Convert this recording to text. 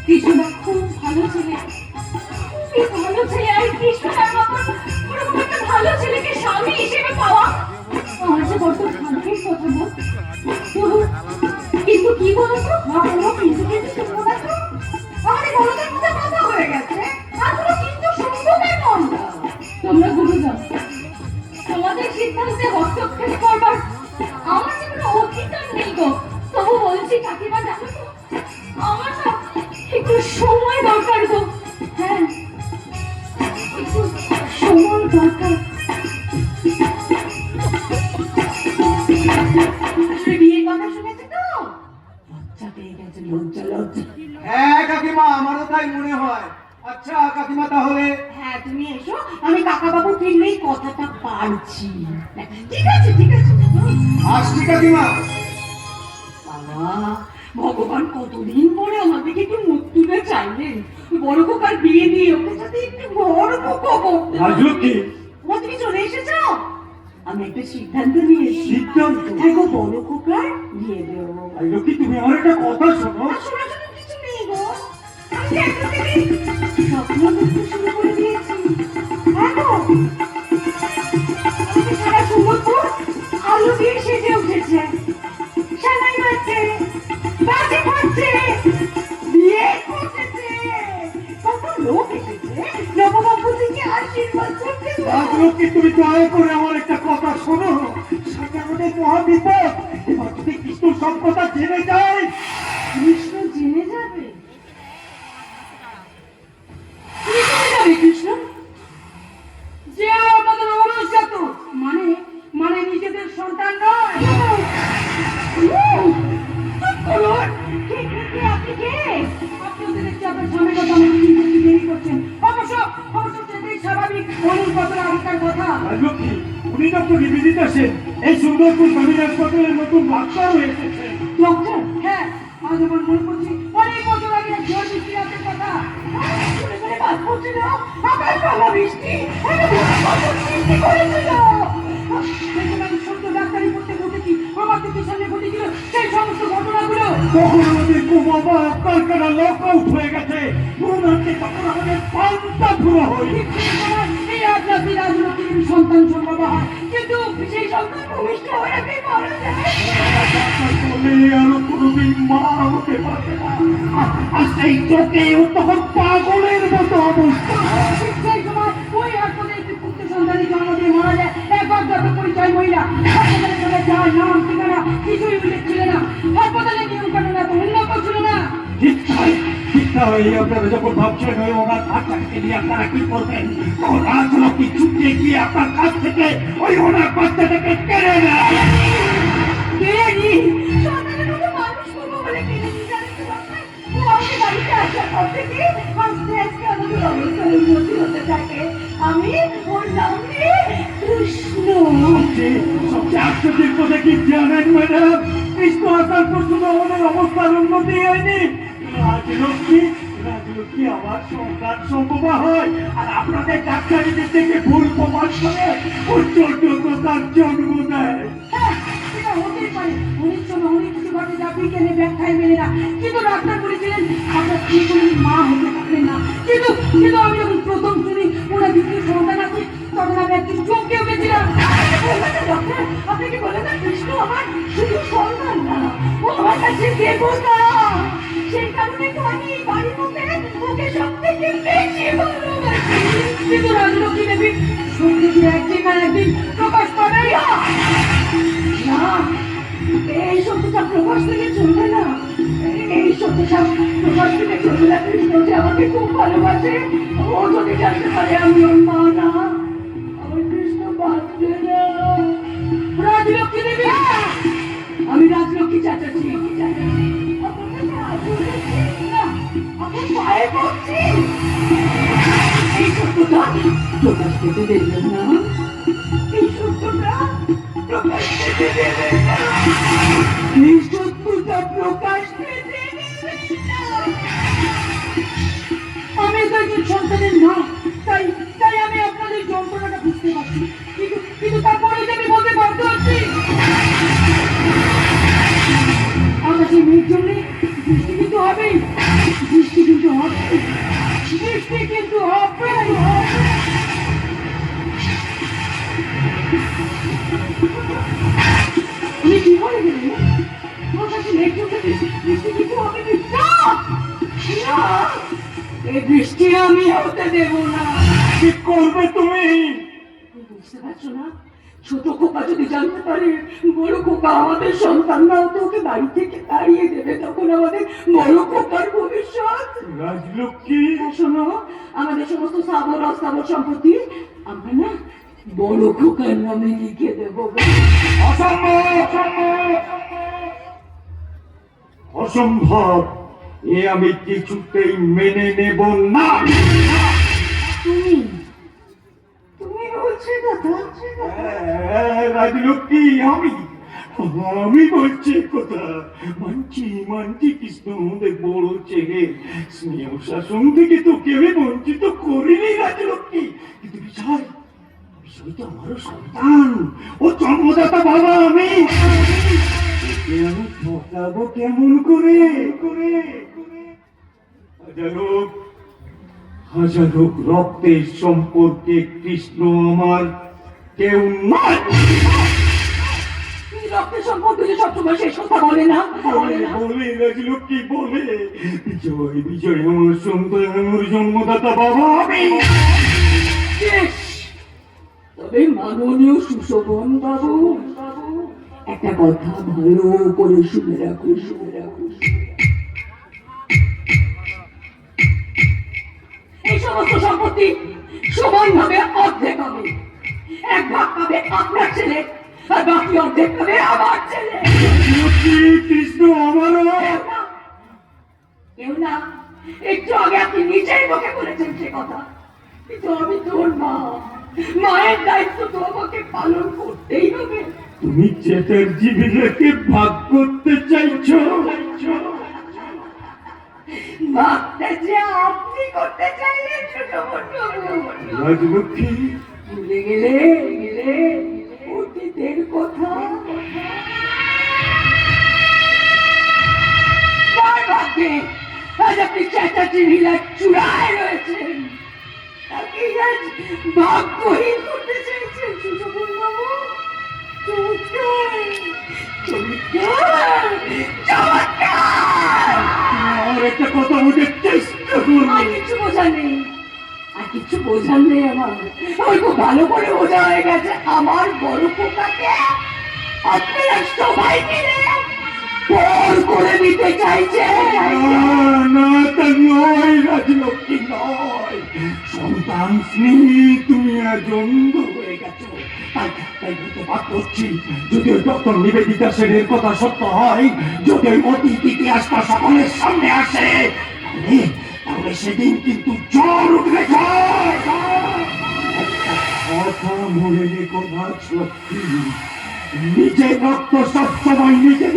কৃষ্ণদা খুব ভালো ছেলে, খুবই ভালো ছেলে। আর কৃষ্ণদার মতন ওরকম একটা ভালো ছেলেকে স্বামী হিসেবে পাওয়া আমার যে বড্ড ভাগ্যের কথা বল। কিন্তু কি বলতো, কিন্তু কিন্তু শুনবো না তো। আমাদের বড়দের মধ্যে কথা হয়ে গেছে, এখনো কিন্তু শুনবো কেন আমরা? তোমরা গুরুজন, তোমাদের সিদ্ধান্তে হস্তক্ষেপ করবার আমার যে কোনো অধিকার নেই গো। তবু বলছি কাকিমা, জানো তো আমার না একটু সময় দরকার গো। হ্যাঁ, একটু সময় দরকার। বিয়ের কথা শুনেছে তো? লজ্জা পেয়ে গেছে, লজ্জা লজ্জা। হ্যাঁ কাকিমা, আমারও তাই মনে হয়। আচ্ছা কাকিমা, তাহলে হ্যাঁ তুমি এসো, আমি কাকা বাবু ফিরলেই কথাটা পারছি। ঠিক আছে ঠিক আছে, আসছি কাকিমা। বাবা, ভগবান কতদিন পরে আমাদেরকে একটু মুখ তুলে চাইলেন। বড় খোকার বিয়ে দিয়ে ওকে সাথে একটু বড় খোকা করতে। রাজলক্ষ্মী, তুমি চলে এসেছো? আমি একটা সিদ্ধান্ত নিয়েছি। সিদ্ধান্ত? হ্যাঁ গো, বড় খোকার বিয়ে দেবো। রাজলক্ষ্মী, তুমি আমার একটা কথা শোনো। শোনার জন্য কিছু নেই গো, আমি একটা থেকে স্বপ্ন দেখতে শুরু করে দিয়েছি। হ্যাঁ গো, আমাদের সারা সুন্দরপুর আলো দিয়ে সেজে উঠেছে। সানাই বাজছে, বাজে বাজছে, বিয়ে করতেছে। কত লোক এসেছে নববাবু থেকে আশীর্বাদ করতে। রাজলক্ষ্মী, তুমি দয়া করে আমার একটা কথা শোনো। সামনে আমাদের মহাবিপদ। এবার যদি কৃষ্ণ সব কথা জেনে যায়। কৃষ্ণ জেনে যাবে? কৃষ্ণ যে আমাদের অবস্থাত, মানে মানে নিজেদের সন্তান নয়। আপনি কে? আপনাদের দেখছি আপনার স্বামীর কথা আমাকে চিনতে দেরি করছেন। অবশ্য অবশ্য সেটাই স্বাভাবিক, অনেক বছর আগেকার কথা। রাজলক্ষ্মী, উনি ডক্টর নিবেদিত সেন, এই সুন্দরপুর স্বামী হাসপাতালের নতুন ডাক্তার হয়েছে। ডক্টর? হ্যাঁ, আজ আমার মনে পড়ছে অনেক বছর আগে এক ঝড় বৃষ্টি রাতের কথা। শুনে শুনে বাদ পড়ছিল, আকাশ পালা বৃষ্টি, বৃষ্টি করেছিল। দেখলাম সত্য ডাক্তারি করতে বসেছি, আমার থেকে সামনে ঘটেছিল সেই সমস্ত ঘটনাগুলো। তখন আমাদের কুমাবা কারখানা লক আউট হয়ে গেছে। পুরোনাতে তখন আমাদের পান্তা পুরো হই। এই আগ্রাসী রাজনৈতিক সন্তান সম্ভব হয়, কিন্তু সেই সন্তান ভূমিষ্ঠ হয়ে মারা যায়। আরো কোনোদিন মা হতে পারবে না। আর সেই চোখে ও তখন পাগলের মতো অবস্থা। সেই সময় ওই হাসপাতালে একটি পুত্র সন্তানের জন্ম দিয়ে মারা যায় এক অজ্ঞাত পরিচয় মহিলা। হাসপাতালে চলে যার নাম ঠিকানা কিছুই উল্লেখ ছিল না। হাসপাতালের নিয়ম কানুন এত উন্নত ছিল না। আপনারা যখন ভাবছেন ওই ওনার বাচ্চাকে নিয়ে আপনারা কি করবেন, তখন রাজলক্ষ্মী ছুটে গিয়ে আপনার কাছ থেকে ওই ওনার বাচ্চাটাকে কেড়ে নেয়। কেড়ে নি? সন্তানের মতো মানুষ করবো বলে কেড়ে নি, জানিস তো বাবা? ও আমাকে বাড়িতে আসার পর থেকে আস্তে আস্তে আমাদের অবস্থার উন্নতি হতে থাকে। আমি ওর নাম দিয়ে কৃষ্ণ। সবচেয়ে আশ্চর্যের কথা কি জানেন ম্যাডাম? কৃষ্ণ আসার পর শুধু আমাদের অবস্থার উন্নতি হয়নি, রাজলক্ষ্মী আমার সন্তান সম্ভবা হয়। আর আপনাদের ডাক্তারিদের থেকে ভুল প্রমাণ করে ওর তার জন্ম দেয়। সেটা হতেই পারে, অনেক সময় অনেক কিছু ঘটে যা বিজ্ঞানে ব্যাখ্যায় মেলে না। কিন্তু ডাক্তার বলেছিলেন আপনার স্ত্রী কোনো মা হতে পারবেন না। কিন্তু কিন্তু আমি যখন প্রথম শুনি ওরা দ্বিতীয় সন্তান আছে, তখন আমি একটু চমকে উঠেছিলাম। ডক্টর, আপনি কি বলেন না কৃষ্ণ আমার শুধু সন্তান না, ও আমার কাছে দেবতা। সেই কারণে তো আমি বাড়ির মধ্যে ওকে সব থেকে বেশি ভালোবাসি। কিন্তু রাজলক্ষ্মী দেবী সত্যি কি একদিন না একদিন প্রকাশ পাবে না। এই সত্যটা প্রকাশ থেকে চলবে না। এই সত্যটা প্রকাশ থেকে চলবে না। কৃষ্ণ যে আমাকে খুব ভালোবাসে, ও যদি জানতে পারে আমি ওর মা না, আমার কৃষ্ণ বাঁচবে না। রাজলক্ষ্মী দেবী, আমি রাজলক্ষ্মী চাচাচ্ছি। আপনার পায়ে পড়ছি, এই সত্যটা প্রকাশ পেতে দেবেন না। এই সত্যটা প্রকাশ পেতে দেবেন না। এই সত্যটা প্রকাশ পেতে দেবেন না। আমি তো একজন সন্তানের মা, তাই তাই আমি আপনাদের যন্ত্রণাটা বুঝতে পারছি। কিন্তু তারপরে যে আমি বলতে বাধ্য হচ্ছি, আকাশে মেঘ জমলে বৃষ্টি কিন্তু হবেই। বৃষ্টি কিন্তু বৃষ্টি কিন্তু হবে। তুমি কি বলে গেলে? তোমার কাছে মেঘ চোখে বৃষ্টি কিন্তু হবে না। না, এই বৃষ্টি আমি হতে দেব না। কি করবে তুমি? বুঝতে পারছো না? ছোট খোকা যদি জানতে পারে বড় খোকা আমাদের সন্তান না, তো ওকে বাড়ি থেকে তাড়িয়ে দেবে, তখন আমাদের বড় খোকার ভবিষ্যৎ। রাজলক্ষ্মী, শোনো, আমাদের সমস্ত স্থাবর অস্থাবর সম্পত্তি আমরা না বড় খোকার নামে লিখে দেবো। অসম্ভব, অসম্ভব, এ আমি কিছুতেই মেনে নেব না। তুমি তুমি বলছো কথা? রাজলক্ষ্মী, আমি বলছি কথা। মানছি কৃষ্ণ আমাদের বড় ছেলে, স্নেহ শাসন থেকে তো কেউ বঞ্চিত করিনি রাজলক্ষ্মী, কিন্তু বিষয় তো আমারও সন্তান, ও জন্মদাতা বাবা। আমি ঠকাবো কেমন করে? হাজারো রক্তের সম্পর্কে কৃষ্ণ আমার কেউ নয়। রক্তের সম্পর্কে যে সবসময় শেষ কথা বলে না। বলে রাজলক্ষ্মী বলে, বিজয় আমার সন্তান, আমার জন্মদাতা বাবা। আমি তবে মাননীয় সুশোভন বাবু, একটা কথা ভালো করে শুনে রাখো। এই সমস্ত সম্পত্তি সমানভাবে অর্ধেক হবে। এক ভাগ পাবে আপনার ছেলে, আর বাকি অর্ধেক পাবে আমার ছেলে। কৃষ্ণ আমারও। কেউ না, একটু আগে আপনি নিজেই মুখে বলেছেন সে কথা, কিন্তু আমি তোর মা, মায়ের দায়িত্ব তো আমাকে পালন করতেই হবে। তুমি চ্যাটার্জি বিলেকে ভাগ করতে চাইছো? ভাগটা যে আপনি করতে চাইলেন রাজলক্ষ্মী, ভুলে গেলে অতীতের কথা। তার ভাগ্যে আজ আপনি চ্যাটার্জি ভিলার চূড়ায় রয়েছেন, তাকে আজ ভাগ্যহীন করতে চাইছেন সুশোভন বাবু। আর একটা কথা বলতে চেষ্টা করবো। আর কিছু বোঝার নেই আমার খুব ভালো করে বোঝা হয়ে গেছে। আমার বড় খোকাকে আপনারা সবাই মিলে পর করে দিতে চাইছে। না, তা নয় রাজলক্ষ্মী, নয়। সন্তান স্নেহী তুমি আজ অন্ধ হয়ে গেছো। তাই প্রতিবাদ করছি, যদি ওই ডক্টর নিবেদিতা সেনের কথা সত্য হয়, যদি ওই অতীত ইতিহাসটা সকলের সামনে আসে, তাহলে সেদিন কিন্তু জ্বর উঠবে। কথা মনে রেখো রাজলক্ষ্মী, নিজে রক্ত সবসময় নিজে